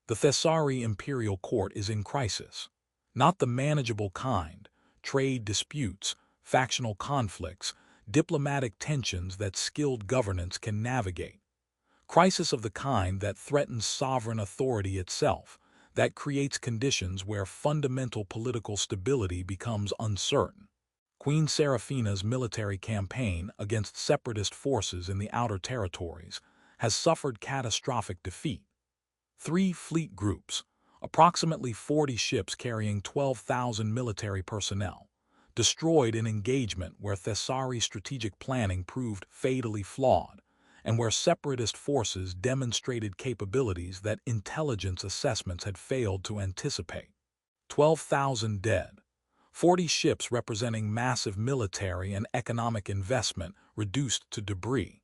The Thessari Imperial Court is in crisis. Not the manageable kind, trade disputes, factional conflicts, diplomatic tensions that skilled governance can navigate. Crisis of the kind that threatens sovereign authority itself, that creates conditions where fundamental political stability becomes uncertain. Queen Seraphina's military campaign against separatist forces in the outer territories has suffered catastrophic defeat. 3 fleet groups, approximately 40 ships carrying 12,000 military personnel, destroyed in engagement where Thessari strategic planning proved fatally flawed, and where separatist forces demonstrated capabilities that intelligence assessments had failed to anticipate. 12,000 dead, 40 ships representing massive military and economic investment reduced to debris.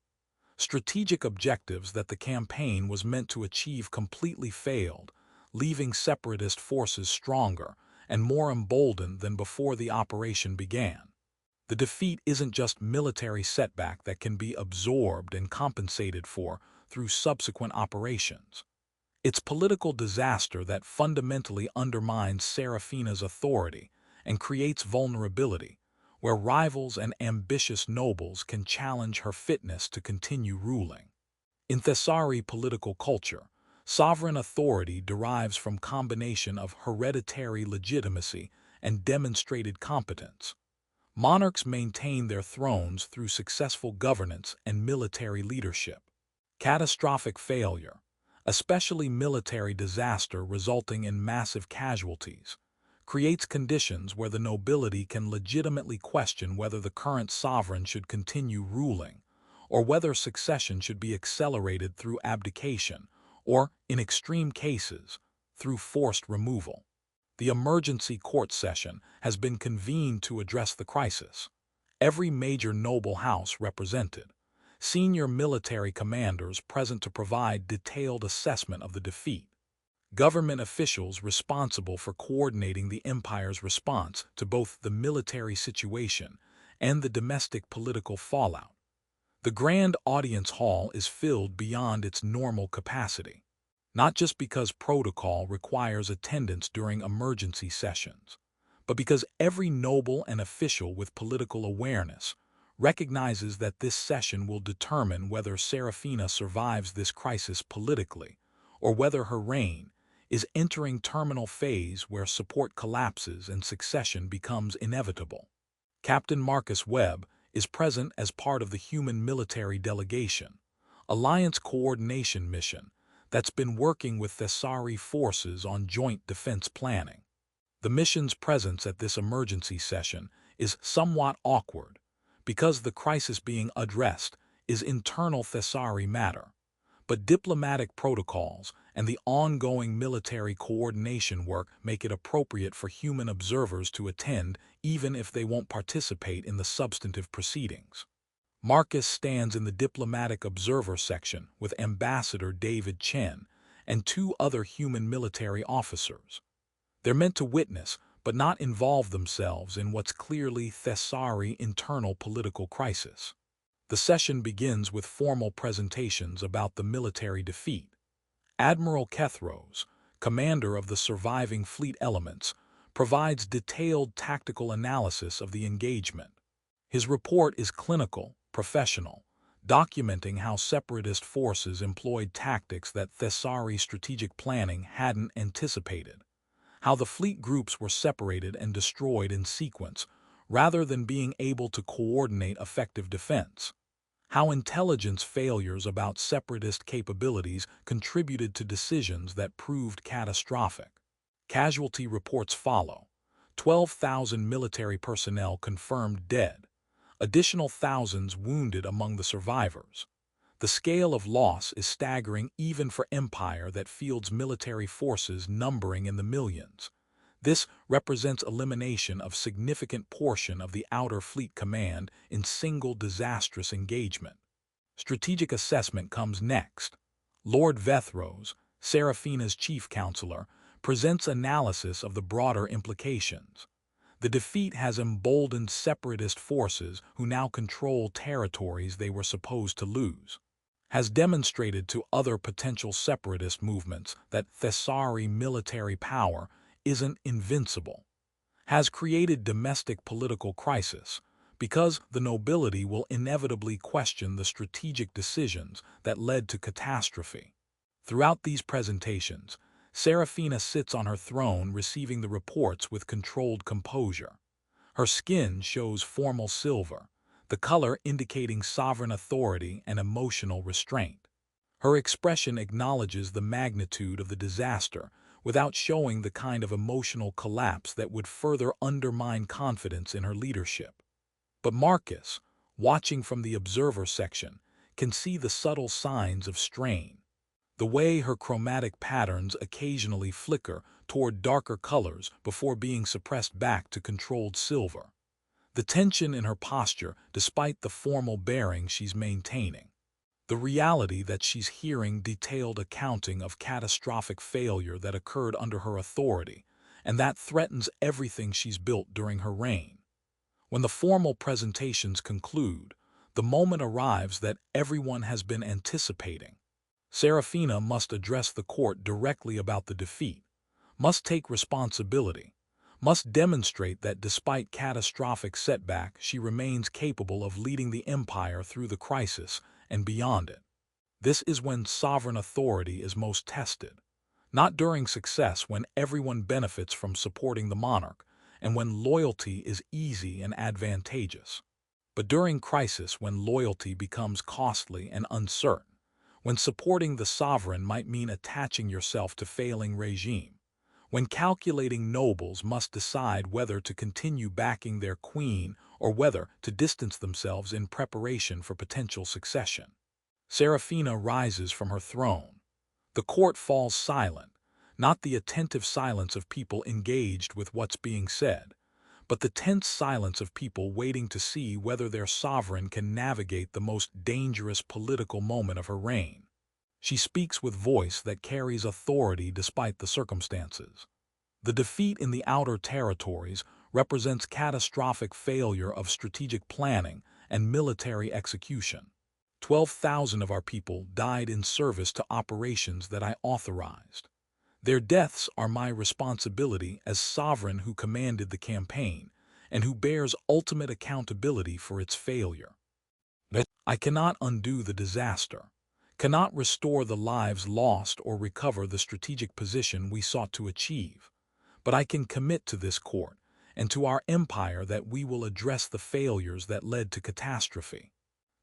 Strategic objectives that the campaign was meant to achieve completely failed, leaving separatist forces stronger and more emboldened than before the operation began. The defeat isn't just military setback that can be absorbed and compensated for through subsequent operations. It's political disaster that fundamentally undermines Seraphina's authority and creates vulnerability, where rivals and ambitious nobles can challenge her fitness to continue ruling. In Thessari political culture, sovereign authority derives from combination of hereditary legitimacy and demonstrated competence. Monarchs maintain their thrones through successful governance and military leadership. Catastrophic failure, especially military disaster resulting in massive casualties, creates conditions where the nobility can legitimately question whether the current sovereign should continue ruling, or whether succession should be accelerated through abdication, or, in extreme cases, through forced removal. The emergency court session has been convened to address the crisis. Every major noble house represented, senior military commanders present to provide detailed assessment of the defeat, government officials responsible for coordinating the empire's response to both the military situation and the domestic political fallout. The Grand Audience Hall is filled beyond its normal capacity, not just because protocol requires attendance during emergency sessions, but because every noble and official with political awareness recognizes that this session will determine whether Seraphina survives this crisis politically, or whether her reign is entering terminal phase where support collapses and succession becomes inevitable. Captain Marcus Webb is present as part of the human military delegation, alliance coordination mission that's been working with Thessari forces on joint defense planning. The mission's presence at this emergency session is somewhat awkward because the crisis being addressed is internal Thessari matter, but diplomatic protocols and the ongoing military coordination work make it appropriate for human observers to attend even if they won't participate in the substantive proceedings. Marcus stands in the diplomatic observer section with Ambassador David Chen and 2 other human military officers. They're meant to witness, but not involve themselves in what's clearly Thessari internal political crisis. The session begins with formal presentations about the military defeat. Admiral Kethros, commander of the surviving fleet elements, provides detailed tactical analysis of the engagement. His report is clinical, professional, documenting how separatist forces employed tactics that Thessari strategic planning hadn't anticipated, how the fleet groups were separated and destroyed in sequence rather than being able to coordinate effective defense, how intelligence failures about separatist capabilities contributed to decisions that proved catastrophic. Casualty reports follow. 12,000 military personnel confirmed dead, additional thousands wounded among the survivors. The scale of loss is staggering even for empire that fields military forces numbering in the millions. This represents elimination of significant portion of the outer fleet command in single disastrous engagement. Strategic assessment comes next. Lord Vethros, Seraphina's chief counselor, presents analysis of the broader implications. The defeat has emboldened separatist forces who now control territories they were supposed to lose. has demonstrated to other potential separatist movements that Thessari military power isn't invincible, has created domestic political crisis, because the nobility will inevitably question the strategic decisions that led to catastrophe. Throughout these presentations, Seraphina sits on her throne receiving the reports with controlled composure. Her skin shows formal silver, the color indicating sovereign authority and emotional restraint. Her expression acknowledges the magnitude of the disaster without showing the kind of emotional collapse that would further undermine confidence in her leadership. But Marcus, watching from the observer section, can see the subtle signs of strain. The way her chromatic patterns occasionally flicker toward darker colors before being suppressed back to controlled silver. The tension in her posture despite the formal bearing she's maintaining. The reality that she's hearing detailed accounting of catastrophic failure that occurred under her authority, and that threatens everything she's built during her reign. When the formal presentations conclude, the moment arrives that everyone has been anticipating. Seraphina must address the court directly about the defeat, must take responsibility, must demonstrate that despite catastrophic setback, she remains capable of leading the empire through the crisis and beyond it. This is when sovereign authority is most tested, not during success when everyone benefits from supporting the monarch and when loyalty is easy and advantageous, but during crisis when loyalty becomes costly and uncertain, when supporting the sovereign might mean attaching yourself to failing regime, when calculating nobles must decide whether to continue backing their queen or whether to distance themselves in preparation for potential succession. Seraphina rises from her throne. The court falls silent, not the attentive silence of people engaged with what's being said, but the tense silence of people waiting to see whether their sovereign can navigate the most dangerous political moment of her reign. She speaks with voice that carries authority despite the circumstances. The defeat in the outer territories represents catastrophic failure of strategic planning and military execution. 12,000 of our people died in service to operations that I authorized. Their deaths are my responsibility as sovereign who commanded the campaign and who bears ultimate accountability for its failure. I cannot undo the disaster, cannot restore the lives lost or recover the strategic position we sought to achieve, but I can commit to this court and to our empire that we will address the failures that led to catastrophe,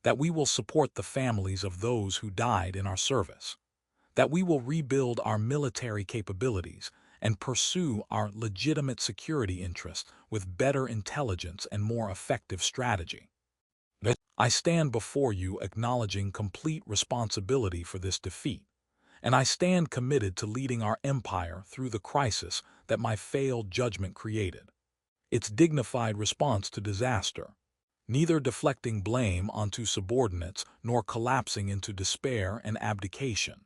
that we will support the families of those who died in our service, that we will rebuild our military capabilities and pursue our legitimate security interests with better intelligence and more effective strategy. I stand before you acknowledging complete responsibility for this defeat, and I stand committed to leading our empire through the crisis that my failed judgment created. Its dignified response to disaster, neither deflecting blame onto subordinates nor collapsing into despair and abdication,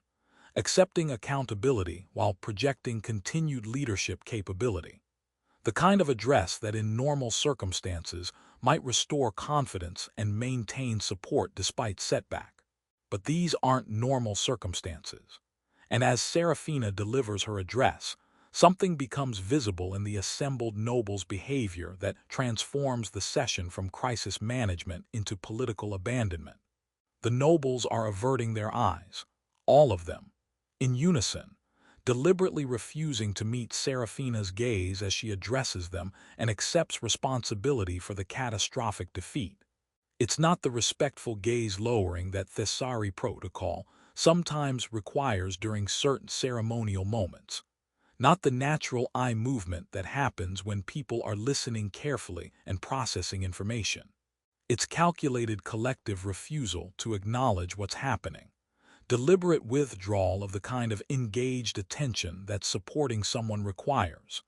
accepting accountability while projecting continued leadership capability. The kind of address that in normal circumstances might restore confidence and maintain support despite setback. But these aren't normal circumstances. And as Seraphina delivers her address, something becomes visible in the assembled nobles' behavior that transforms the session from crisis management into political abandonment. The nobles are averting their eyes, all of them, in unison, deliberately refusing to meet Seraphina's gaze as she addresses them and accepts responsibility for the catastrophic defeat. It's not the respectful gaze lowering that Thessari protocol sometimes requires during certain ceremonial moments, not the natural eye movement that happens when people are listening carefully and processing information. It's calculated collective refusal to acknowledge what's happening. Deliberate withdrawal of the kind of engaged attention that supporting someone requires.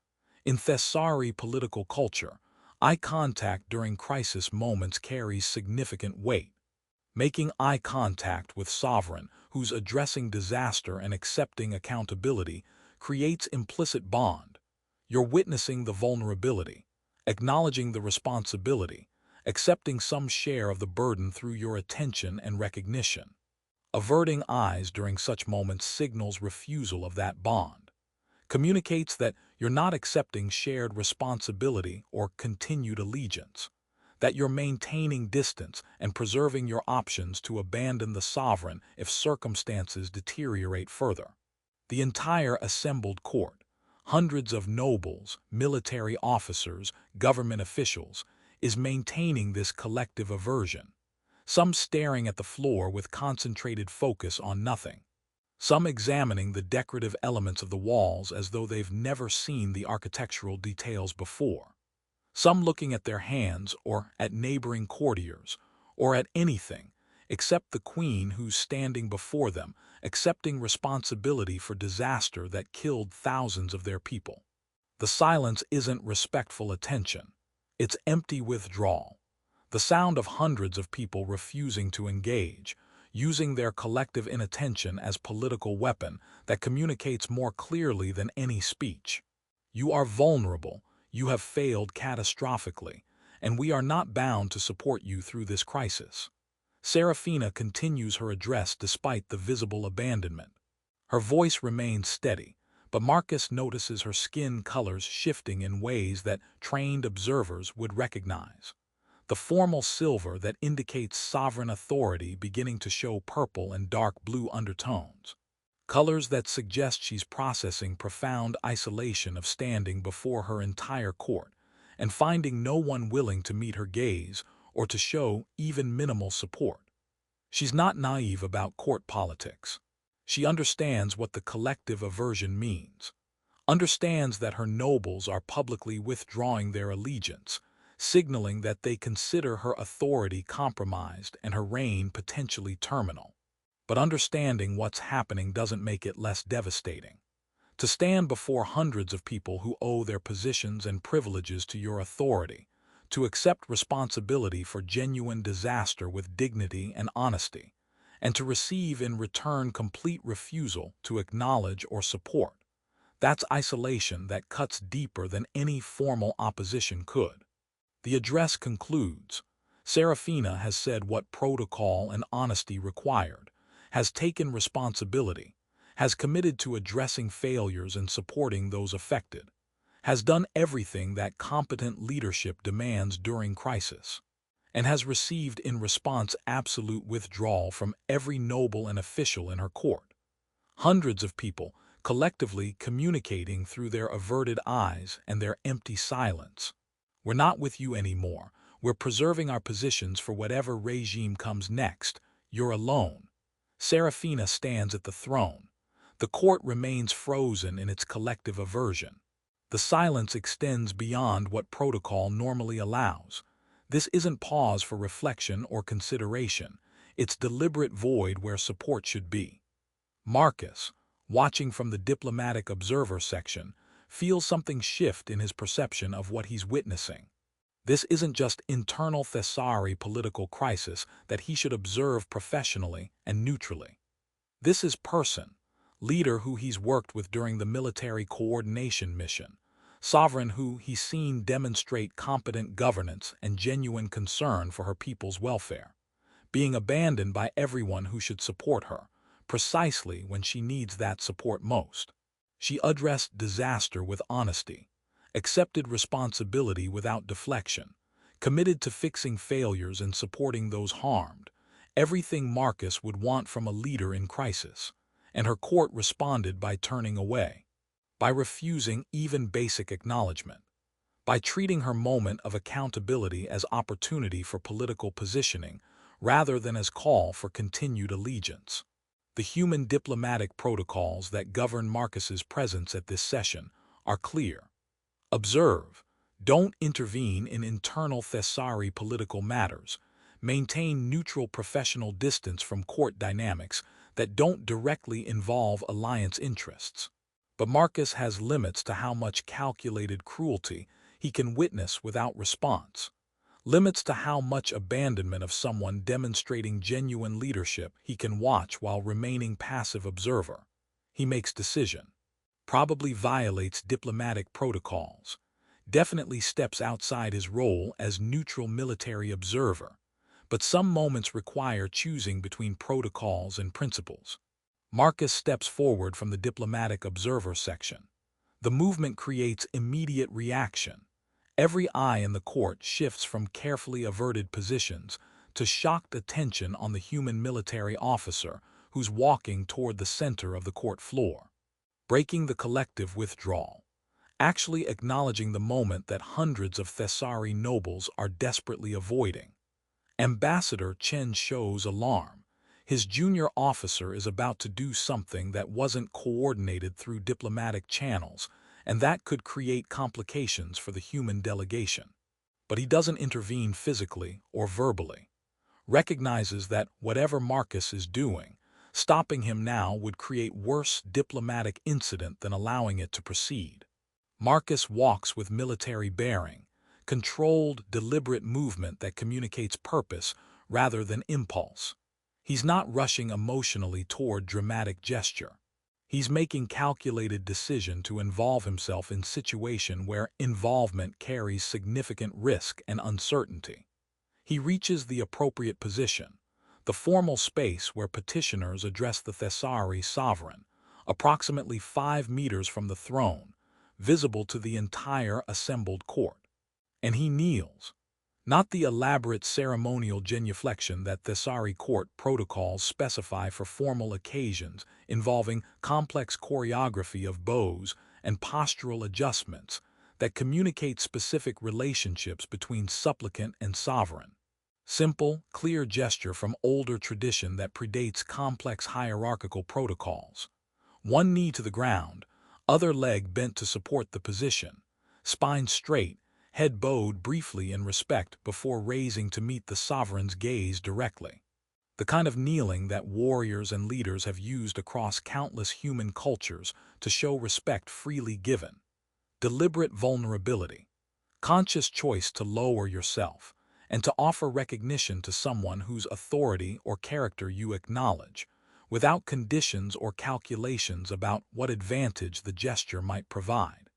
In Thessari political culture, eye contact during crisis moments carries significant weight. Making eye contact with sovereign who's addressing disaster and accepting accountability creates implicit bond. You're witnessing the vulnerability, acknowledging the responsibility, accepting some share of the burden through your attention and recognition. Averting eyes during such moments signals refusal of that bond, communicates that you're not accepting shared responsibility or continued allegiance, that you're maintaining distance and preserving your options to abandon the sovereign if circumstances deteriorate further. The entire assembled court, hundreds of nobles, military officers, government officials, is maintaining this collective aversion, some staring at the floor with concentrated focus on nothing, some examining the decorative elements of the walls as though they've never seen the architectural details before, some looking at their hands or at neighboring courtiers or at anything except the queen who's standing before them, accepting responsibility for disaster that killed thousands of their people. The silence isn't respectful attention, it's empty withdrawal, the sound of hundreds of people refusing to engage, using their collective inattention as political weapon that communicates more clearly than any speech. You are vulnerable, you have failed catastrophically, and we are not bound to support you through this crisis. Seraphina continues her address despite the visible abandonment. Her voice remains steady, but Marcus notices her skin colors shifting in ways that trained observers would recognize. The formal silver that indicates sovereign authority beginning to show purple and dark blue undertones. Colors that suggest she's processing profound isolation of standing before her entire court and finding no one willing to meet her gaze or to show even minimal support. She's not naive about court politics. She understands what the collective aversion means, understands that her nobles are publicly withdrawing their allegiance, signaling that they consider her authority compromised and her reign potentially terminal. But understanding what's happening doesn't make it less devastating. To stand before hundreds of people who owe their positions and privileges to your authority, to accept responsibility for genuine disaster with dignity and honesty, and to receive in return complete refusal to acknowledge or support, that's isolation that cuts deeper than any formal opposition could. The address concludes. Seraphina has said what protocol and honesty required, has taken responsibility, has committed to addressing failures and supporting those affected, has done everything that competent leadership demands during crisis, and has received in response absolute withdrawal from every noble and official in her court. Hundreds of people collectively communicating through their averted eyes and their empty silence. We're not with you anymore. We're preserving our positions for whatever regime comes next. You're alone. Seraphina stands at the throne. The court remains frozen in its collective aversion. The silence extends beyond what protocol normally allows. This isn't pause for reflection or consideration. It's deliberate void where support should be. Marcus, watching from the diplomatic observer section, feels something shift in his perception of what he's witnessing. This isn't just internal Thessari political crisis that he should observe professionally and neutrally. This is person, leader who he's worked with during the military coordination mission, sovereign who he's seen demonstrate competent governance and genuine concern for her people's welfare, being abandoned by everyone who should support her, precisely when she needs that support most. She addressed disaster with honesty, accepted responsibility without deflection, committed to fixing failures and supporting those harmed, everything Marcus would want from a leader in crisis, and her court responded by turning away, by refusing even basic acknowledgement, by treating her moment of accountability as opportunity for political positioning rather than as call for continued allegiance. The human diplomatic protocols that govern Marcus's presence at this session are clear. Observe, don't intervene in internal Thessari political matters, maintain neutral professional distance from court dynamics that don't directly involve alliance interests. But Marcus has limits to how much calculated cruelty he can witness without response, limits to how much abandonment of someone demonstrating genuine leadership he can watch while remaining passive observer. He makes decision, probably violates diplomatic protocols, definitely steps outside his role as neutral military observer, but some moments require choosing between protocols and principles. Marcus steps forward from the diplomatic observer section. The movement creates immediate reaction. Every eye in the court shifts from carefully averted positions to shocked attention on the human military officer who's walking toward the center of the court floor. Breaking the collective withdrawal. Actually acknowledging the moment that hundreds of Thessari nobles are desperately avoiding. Ambassador Chen shows alarm. His junior officer is about to do something that wasn't coordinated through diplomatic channels, and that could create complications for the human delegation. But he doesn't intervene physically or verbally. Recognizes that whatever Marcus is doing, stopping him now would create worse diplomatic incident than allowing it to proceed. Marcus walks with military bearing, controlled, deliberate movement that communicates purpose rather than impulse. He's not rushing emotionally toward dramatic gesture. He's making calculated decision to involve himself in situation where involvement carries significant risk and uncertainty. He reaches the appropriate position, the formal space where petitioners address the Thessari sovereign, approximately 5 meters from the throne, visible to the entire assembled court. And he kneels. Not the elaborate ceremonial genuflection that Thessari court protocols specify for formal occasions involving complex choreography of bows and postural adjustments that communicate specific relationships between supplicant and sovereign. Simple, clear gesture from older tradition that predates complex hierarchical protocols. One knee to the ground, other leg bent to support the position, spine straight, head bowed briefly in respect before raising to meet the sovereign's gaze directly. The kind of kneeling that warriors and leaders have used across countless human cultures to show respect freely given. Deliberate vulnerability, conscious choice to lower yourself, and to offer recognition to someone whose authority or character you acknowledge, without conditions or calculations about what advantage the gesture might provide.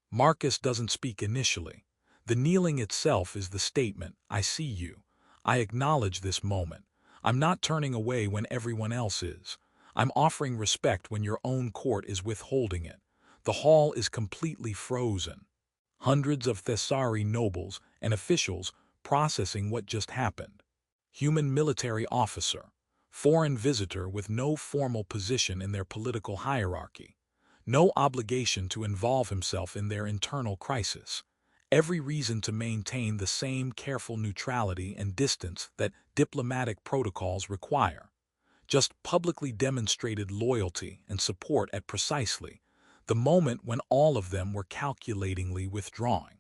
Marcus doesn't speak initially. The kneeling itself is the statement, I see you. I acknowledge this moment. I'm not turning away when everyone else is. I'm offering respect when your own court is withholding it. The hall is completely frozen. Hundreds of Thessari nobles and officials processing what just happened. Human military officer, foreign visitor with no formal position in their political hierarchy, no obligation to involve himself in their internal crisis. Every reason to maintain the same careful neutrality and distance that diplomatic protocols require. Just publicly demonstrated loyalty and support at precisely the moment when all of them were calculatingly withdrawing.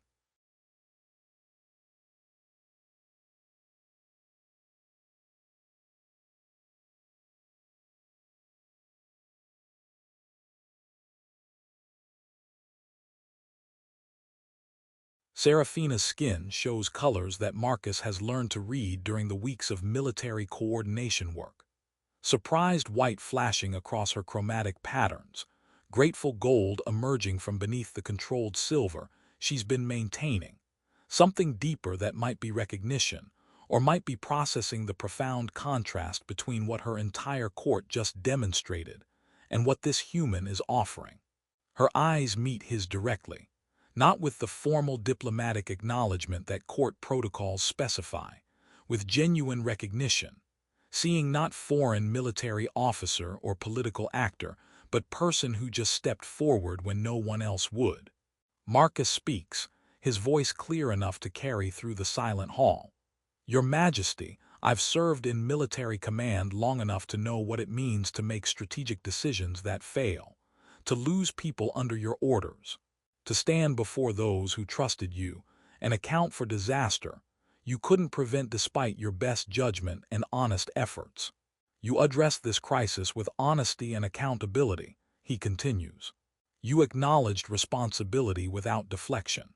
Seraphina's skin shows colors that Marcus has learned to read during the weeks of military coordination work. Surprised white flashing across her chromatic patterns, grateful gold emerging from beneath the controlled silver she's been maintaining. Something deeper that might be recognition, or might be processing the profound contrast between what her entire court just demonstrated and what this human is offering. Her eyes meet his directly, not with the formal diplomatic acknowledgement that court protocols specify, with genuine recognition, seeing not foreign military officer or political actor, but person who just stepped forward when no one else would. Marcus speaks, his voice clear enough to carry through the silent hall. Your Majesty, I've served in military command long enough to know what it means to make strategic decisions that fail, to lose people under your orders, to stand before those who trusted you and account for disaster you couldn't prevent despite your best judgment and honest efforts. You addressed this crisis with honesty and accountability, he continues. You acknowledged responsibility without deflection.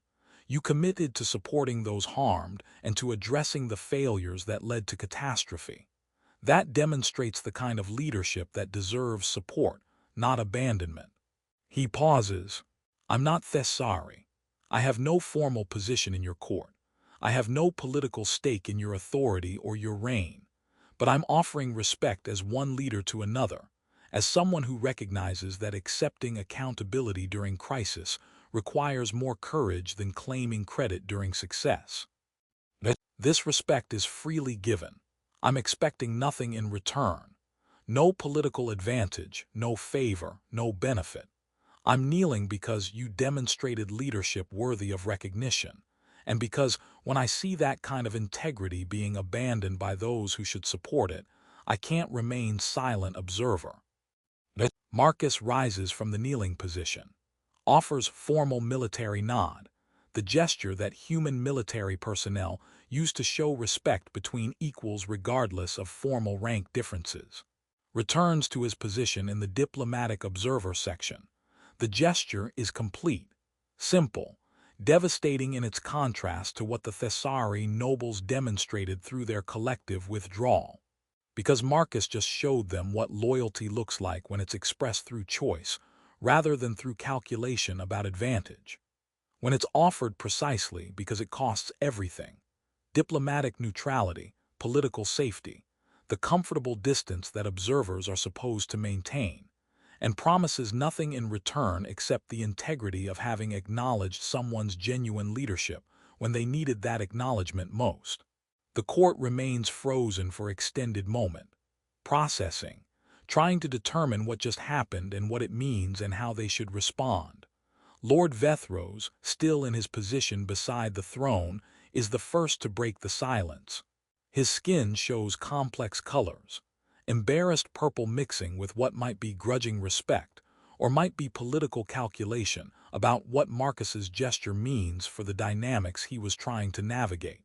You committed to supporting those harmed and to addressing the failures that led to catastrophe. That demonstrates the kind of leadership that deserves support, not abandonment. He pauses. I'm not Thessari. I have no formal position in your court. I have no political stake in your authority or your reign, but I'm offering respect as one leader to another, as someone who recognizes that accepting accountability during crisis requires more courage than claiming credit during success. This respect is freely given. I'm expecting nothing in return. No political advantage, no favor, no benefit. I'm kneeling because you demonstrated leadership worthy of recognition, and because when I see that kind of integrity being abandoned by those who should support it, I can't remain silent observer. Marcus rises from the kneeling position, offers formal military nod, the gesture that human military personnel use to show respect between equals regardless of formal rank differences. Returns to his position in the diplomatic observer section. The gesture is complete, simple, devastating in its contrast to what the Thessari nobles demonstrated through their collective withdrawal. Because Marcus just showed them what loyalty looks like when it's expressed through choice, rather than through calculation about advantage. When it's offered precisely because it costs everything: diplomatic neutrality, political safety, the comfortable distance that observers are supposed to maintain, and promises nothing in return except the integrity of having acknowledged someone's genuine leadership when they needed that acknowledgement most. The court remains frozen for extended moment, processing, trying to determine what just happened and what it means and how they should respond. Lord Vethros, still in his position beside the throne, is the first to break the silence. His skin shows complex colors, embarrassed purple mixing with what might be grudging respect or might be political calculation about what Marcus's gesture means for the dynamics he was trying to navigate.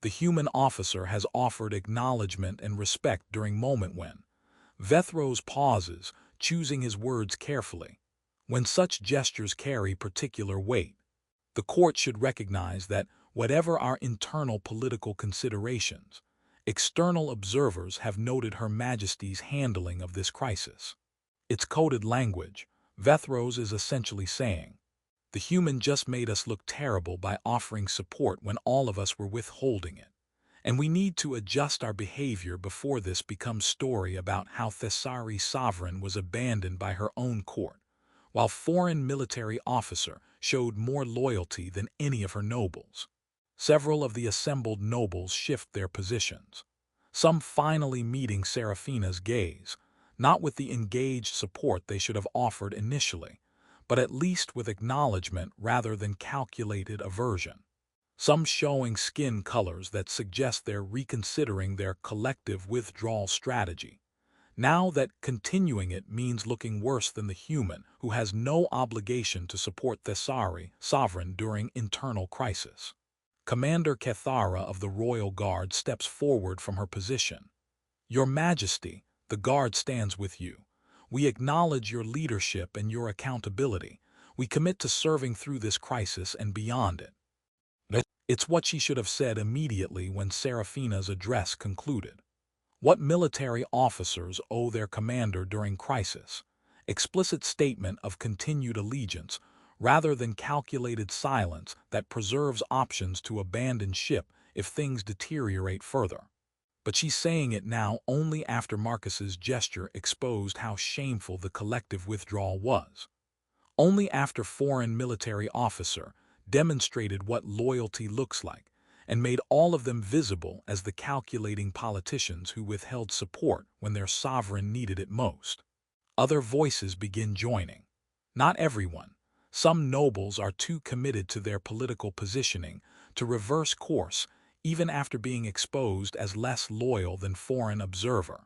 The human officer has offered acknowledgement and respect during moment when Vethros pauses, choosing his words carefully. When such gestures carry particular weight, the court should recognize that whatever our internal political considerations, external observers have noted Her Majesty's handling of this crisis. It's coded language. Vethros is essentially saying, the human just made us look terrible by offering support when all of us were withholding it, and we need to adjust our behavior before this becomes story about how Thessari sovereign was abandoned by her own court, while foreign military officer showed more loyalty than any of her nobles. Several of the assembled nobles shift their positions, some finally meeting Seraphina's gaze, not with the engaged support they should have offered initially, but at least with acknowledgement rather than calculated aversion. Some showing skin colors that suggest they're reconsidering their collective withdrawal strategy, now that continuing it means looking worse than the human who has no obligation to support Thessari sovereign during internal crisis. Commander Cathara of the Royal Guard steps forward from her position. Your Majesty, the Guard stands with you. We acknowledge your leadership and your accountability. We commit to serving through this crisis and beyond it. It's what she should have said immediately when Seraphina's address concluded. What military officers owe their commander during crisis? Explicit statement of continued allegiance, rather than calculated silence that preserves options to abandon ship if things deteriorate further. But she's saying it now only after Marcus's gesture exposed how shameful the collective withdrawal was. Only after foreign military officer demonstrated what loyalty looks like and made all of them visible as the calculating politicians who withheld support when their sovereign needed it most. Other voices begin joining. Not everyone. Some nobles are too committed to their political positioning to reverse course even after being exposed as less loyal than foreign observer,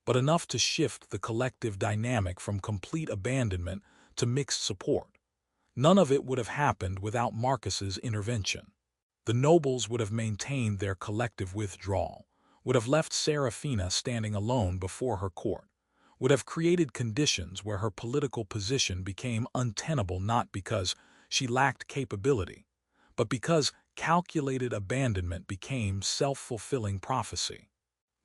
but enough to shift the collective dynamic from complete abandonment to mixed support. None of it would have happened without Marcus's intervention. The nobles would have maintained their collective withdrawal, would have left Seraphina standing alone before her court, would have created conditions where her political position became untenable not because she lacked capability, but because calculated abandonment became self-fulfilling prophecy.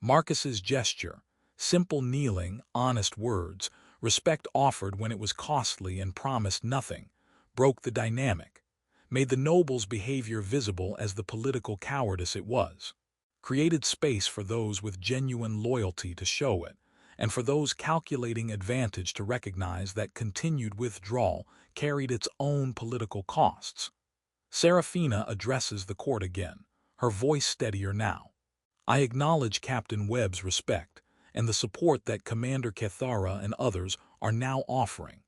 Marcus's gesture, simple kneeling, honest words, respect offered when it was costly and promised nothing, broke the dynamic, made the noble's behavior visible as the political cowardice it was, created space for those with genuine loyalty to show it, and for those calculating advantage to recognize that continued withdrawal carried its own political costs. Seraphina addresses the court again, her voice steadier now. I acknowledge Captain Webb's respect and the support that Commander Thessari and others are now offering.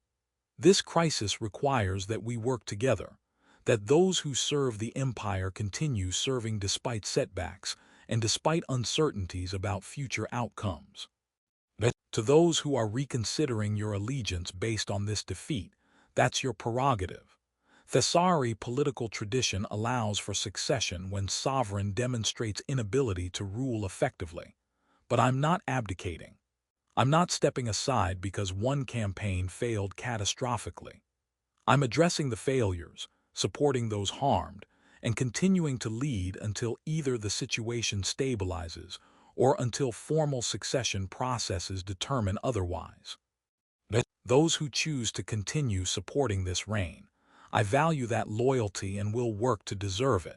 This crisis requires that we work together, that those who serve the Empire continue serving despite setbacks and despite uncertainties about future outcomes. But to those who are reconsidering your allegiance based on this defeat, that's your prerogative. Thessari political tradition allows for succession when sovereign demonstrates inability to rule effectively. But I'm not abdicating. I'm not stepping aside because one campaign failed catastrophically. I'm addressing the failures, supporting those harmed, and continuing to lead until either the situation stabilizes or until formal succession processes determine otherwise. But those who choose to continue supporting this reign, I value that loyalty and will work to deserve it.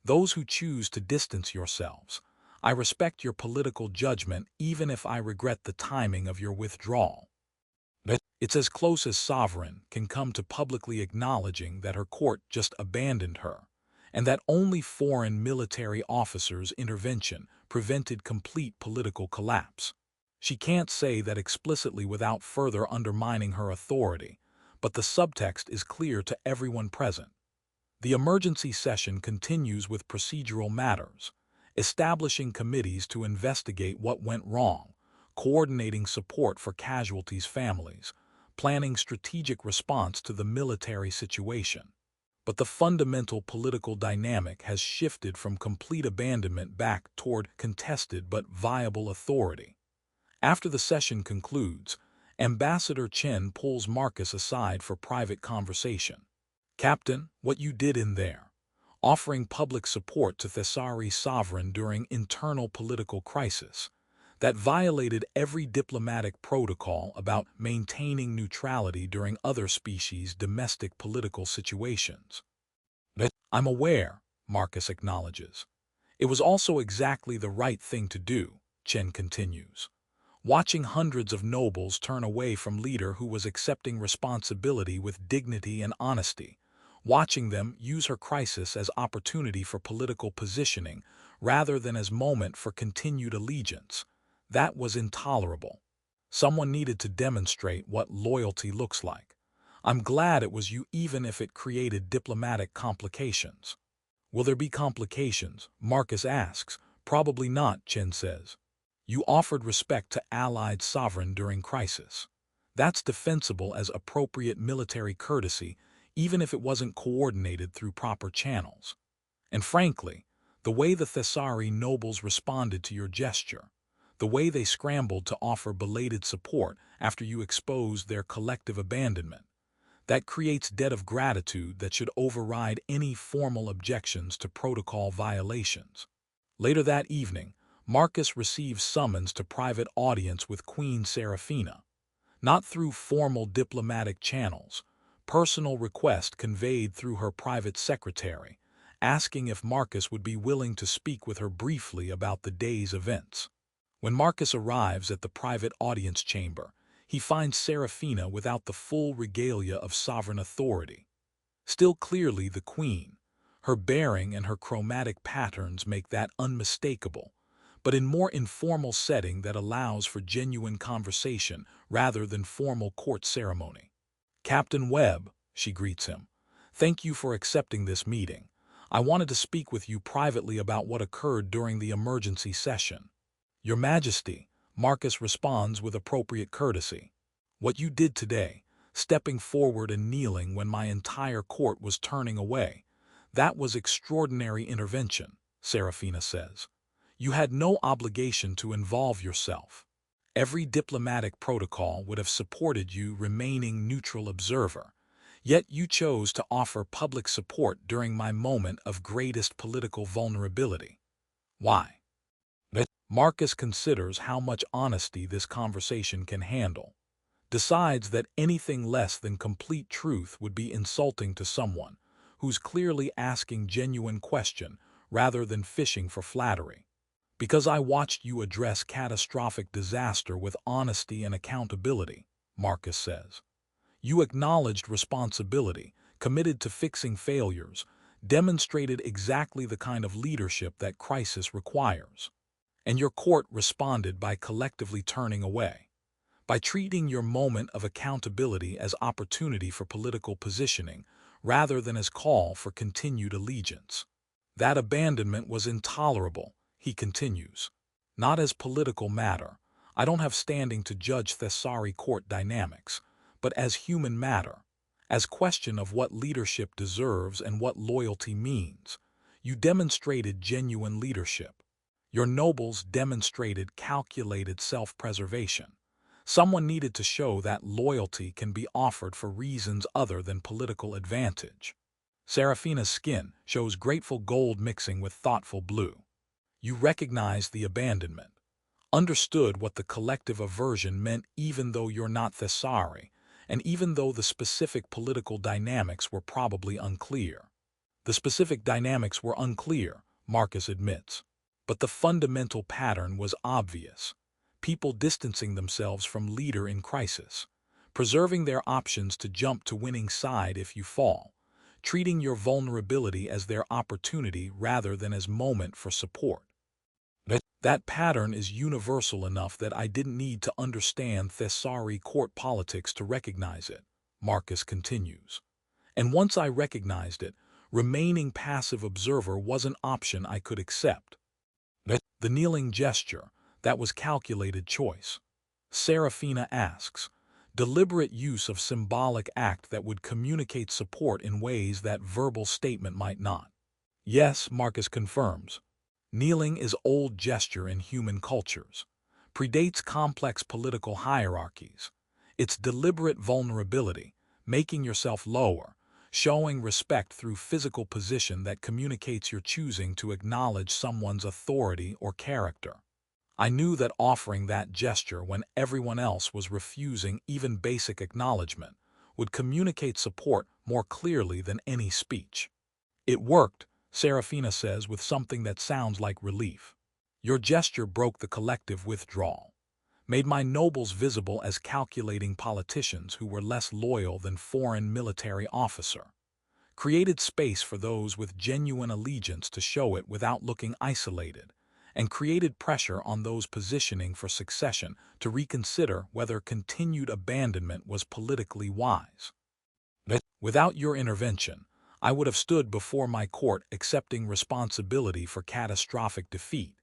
Those who choose to distance yourselves, I respect your political judgment even if I regret the timing of your withdrawal. But it's as close as sovereign can come to publicly acknowledging that her court just abandoned her, and that only foreign military officers' intervention prevented complete political collapse. She can't say that explicitly without further undermining her authority, but the subtext is clear to everyone present. The emergency session continues with procedural matters, establishing committees to investigate what went wrong, coordinating support for casualties' families, planning strategic response to the military situation. But the fundamental political dynamic has shifted from complete abandonment back toward contested but viable authority. After the session concludes, Ambassador Chen pulls Marcus aside for private conversation. Captain, what you did in there, offering public support to Thessari's sovereign during internal political crisis, that violated every diplomatic protocol about maintaining neutrality during other species' domestic political situations. But I'm aware, Marcus acknowledges. It was also exactly the right thing to do, Chen continues. Watching hundreds of nobles turn away from leader who was accepting responsibility with dignity and honesty, watching them use her crisis as opportunity for political positioning rather than as moment for continued allegiance, that was intolerable. Someone needed to demonstrate what loyalty looks like. I'm glad it was you even if it created diplomatic complications. Will there be complications? Marcus asks. Probably not, Chen says. You offered respect to allied sovereign during crisis. That's defensible as appropriate military courtesy, even if it wasn't coordinated through proper channels. And frankly, the way the Thessari nobles responded to your gesture, the way they scrambled to offer belated support after you exposed their collective abandonment, that creates debt of gratitude that should override any formal objections to protocol violations. Later that evening, Marcus receives summons to private audience with Queen Seraphina. Not through formal diplomatic channels, personal request conveyed through her private secretary, asking if Marcus would be willing to speak with her briefly about the day's events. When Marcus arrives at the private audience chamber, he finds Seraphina without the full regalia of sovereign authority. Still clearly the queen, her bearing and her chromatic patterns make that unmistakable, but in more informal setting that allows for genuine conversation rather than formal court ceremony. Captain Webb, she greets him, thank you for accepting this meeting. I wanted to speak with you privately about what occurred during the emergency session. Your Majesty, Marcus responds with appropriate courtesy. What you did today, stepping forward and kneeling when my entire court was turning away, that was extraordinary intervention, Seraphina says. You had no obligation to involve yourself. Every diplomatic protocol would have supported you remaining neutral observer, yet you chose to offer public support during my moment of greatest political vulnerability. Why? Marcus considers how much honesty this conversation can handle, decides that anything less than complete truth would be insulting to someone who's clearly asking genuine question rather than fishing for flattery. Because I watched you address catastrophic disaster with honesty and accountability, Marcus says. You acknowledged responsibility, committed to fixing failures, demonstrated exactly the kind of leadership that crisis requires. And your court responded by collectively turning away, by treating your moment of accountability as opportunity for political positioning rather than as call for continued allegiance. That abandonment was intolerable, he continues. Not as political matter. I don't have standing to judge Thessari court dynamics, but as human matter, as question of what leadership deserves and what loyalty means. You demonstrated genuine leadership. Your nobles demonstrated calculated self-preservation. Someone needed to show that loyalty can be offered for reasons other than political advantage. Seraphina's skin shows grateful gold mixing with thoughtful blue. You recognized the abandonment, understood what the collective aversion meant even though you're not Thessari, and even though the specific political dynamics were probably unclear. The specific dynamics were unclear, Marcus admits, but the fundamental pattern was obvious. People distancing themselves from leader in crisis, preserving their options to jump to winning side if you fall, treating your vulnerability as their opportunity rather than as moment for support. That pattern is universal enough that I didn't need to understand Thessari court politics to recognize it, Marcus continues. And once I recognized it, remaining passive observer was an option I could accept. The kneeling gesture, that was calculated choice. Seraphina asks, deliberate use of symbolic act that would communicate support in ways that verbal statement might not. Yes, Marcus confirms. Kneeling is old gesture in human cultures, predates complex political hierarchies. It's deliberate vulnerability, making yourself lower, showing respect through physical position that communicates your choosing to acknowledge someone's authority or character. I knew that offering that gesture when everyone else was refusing even basic acknowledgement would communicate support more clearly than any speech. It worked, Seraphina says with something that sounds like relief. Your gesture broke the collective withdrawal, made my nobles visible as calculating politicians who were less loyal than foreign military officer, created space for those with genuine allegiance to show it without looking isolated, and created pressure on those positioning for succession to reconsider whether continued abandonment was politically wise. Without your intervention, I would have stood before my court accepting responsibility for catastrophic defeat,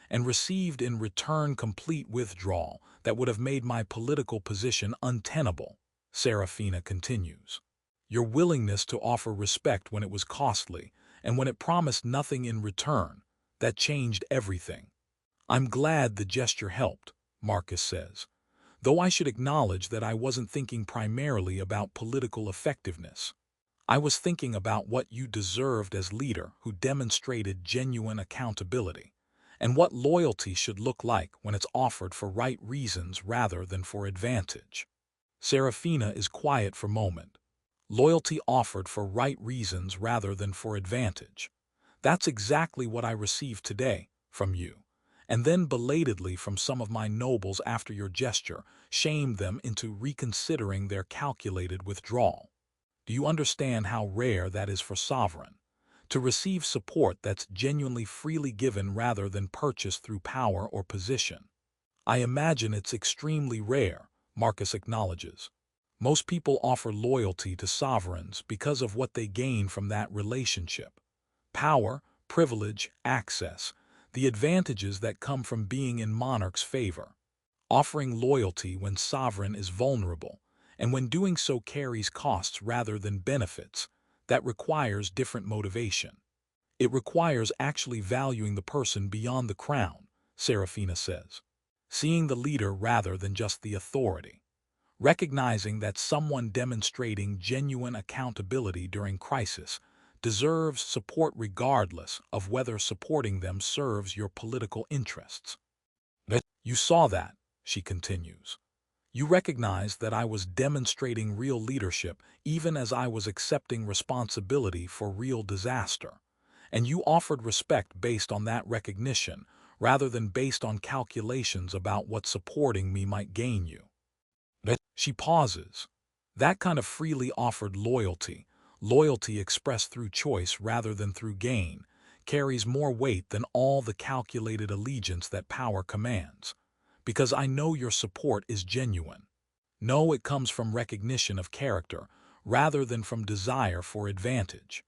and received in return complete withdrawal that would have made my political position untenable, Seraphina continues. Your willingness to offer respect when it was costly, and when it promised nothing in return, that changed everything. I'm glad the gesture helped, Marcus says, though I should acknowledge that I wasn't thinking primarily about political effectiveness. I was thinking about what you deserved as leader who demonstrated genuine accountability, and what loyalty should look like when it's offered for right reasons rather than for advantage. Seraphina is quiet for a moment. Loyalty offered for right reasons rather than for advantage. That's exactly what I received today from you, and then belatedly from some of my nobles after your gesture shamed them into reconsidering their calculated withdrawal. Do you understand how rare that is for sovereign? To receive support that's genuinely freely given rather than purchased through power or position. I imagine it's extremely rare, Marcus acknowledges. Most people offer loyalty to sovereigns because of what they gain from that relationship. Power, privilege, access, the advantages that come from being in monarch's favor. Offering loyalty when sovereign is vulnerable, and when doing so carries costs rather than benefits, that requires different motivation. It requires actually valuing the person beyond the crown, Seraphina says. Seeing the leader rather than just the authority. Recognizing that someone demonstrating genuine accountability during crisis deserves support regardless of whether supporting them serves your political interests. You saw that, she continues. You recognized that I was demonstrating real leadership even as I was accepting responsibility for real disaster. And you offered respect based on that recognition, rather than based on calculations about what supporting me might gain you. She pauses. That kind of freely offered loyalty, loyalty expressed through choice rather than through gain, carries more weight than all the calculated allegiance that power commands. Because I know your support is genuine. No, it comes from recognition of character, rather than from desire for advantage.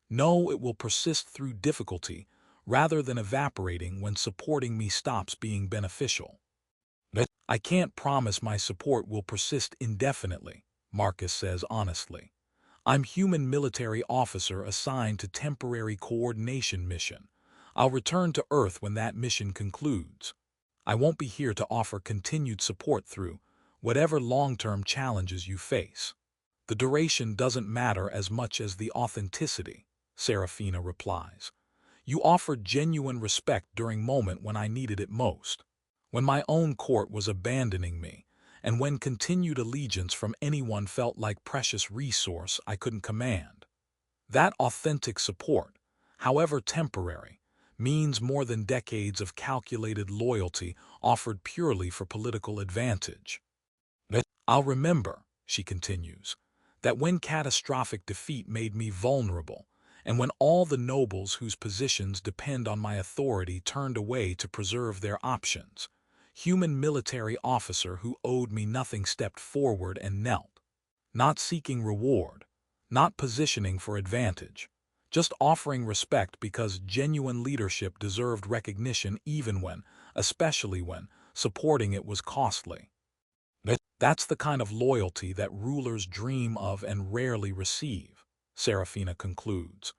No, it will persist through difficulty, rather than evaporating when supporting me stops being beneficial. I can't promise my support will persist indefinitely, Marcus says honestly. I'm human military officer assigned to temporary coordination mission. I'll return to Earth when that mission concludes. I won't be here to offer continued support through whatever long-term challenges you face. The duration doesn't matter as much as the authenticity, Seraphina replies. You offered genuine respect during moment when I needed it most. When my own court was abandoning me, and when continued allegiance from anyone felt like precious resource I couldn't command. That authentic support, however temporary, means more than decades of calculated loyalty offered purely for political advantage. I'll remember, she continues, that when catastrophic defeat made me vulnerable, and when all the nobles whose positions depend on my authority turned away to preserve their options, human military officer who owed me nothing stepped forward and knelt, not seeking reward, not positioning for advantage, just offering respect because genuine leadership deserved recognition even when, especially when, supporting it was costly. That's the kind of loyalty that rulers dream of and rarely receive, Seraphina concludes.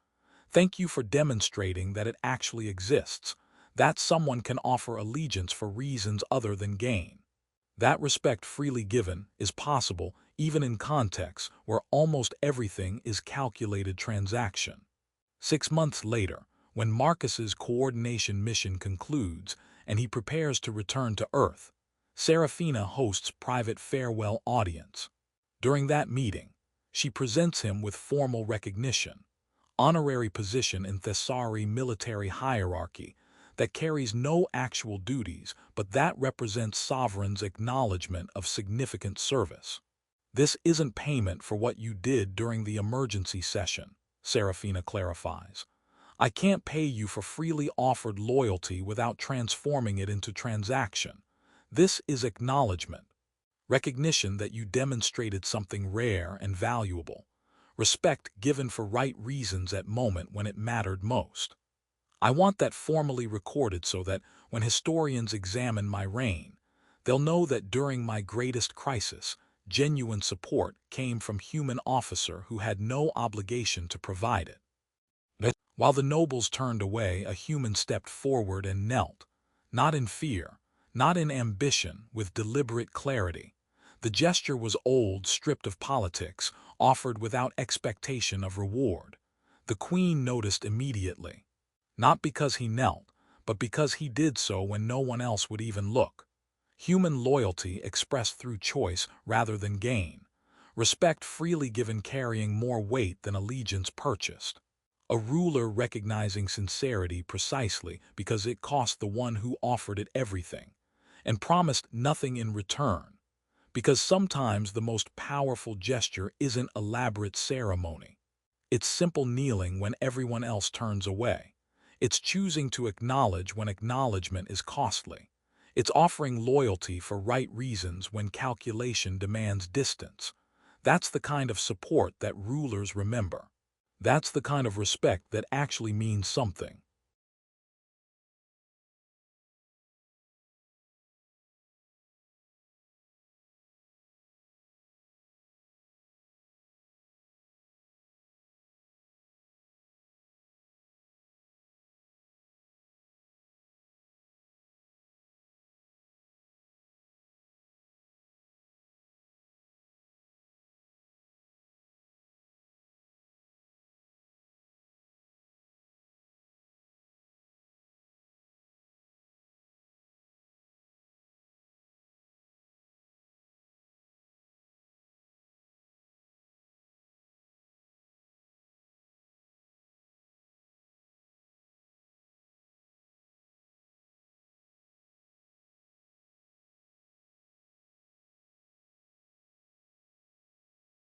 Thank you for demonstrating that it actually exists, that someone can offer allegiance for reasons other than gain. That respect freely given is possible even in contexts where almost everything is calculated transaction. 6 months later, when Marcus's coordination mission concludes and he prepares to return to Earth, Seraphina hosts private farewell audience. During that meeting, she presents him with formal recognition, honorary position in Thessari military hierarchy that carries no actual duties but that represents sovereign's acknowledgement of significant service. This isn't payment for what you did during the emergency session, Seraphina clarifies. I can't pay you for freely offered loyalty without transforming it into transaction. This is acknowledgement, recognition that you demonstrated something rare and valuable, respect given for right reasons at moment when it mattered most. I want that formally recorded so that when historians examine my reign, they'll know that during my greatest crisis, genuine support came from human officer who had no obligation to provide it. While the nobles turned away, a human stepped forward and knelt, not in fear, not in ambition, with deliberate clarity. The gesture was old, stripped of politics, offered without expectation of reward. The queen noticed immediately, not because he knelt, but because he did so when no one else would even look. Human loyalty expressed through choice rather than gain. Respect freely given carrying more weight than allegiance purchased. A ruler recognizing sincerity precisely because it cost the one who offered it everything, and promised nothing in return. Because sometimes the most powerful gesture isn't elaborate ceremony. It's simple kneeling when everyone else turns away. It's choosing to acknowledge when acknowledgement is costly. It's offering loyalty for right reasons when calculation demands distance. That's the kind of support that rulers remember. That's the kind of respect that actually means something.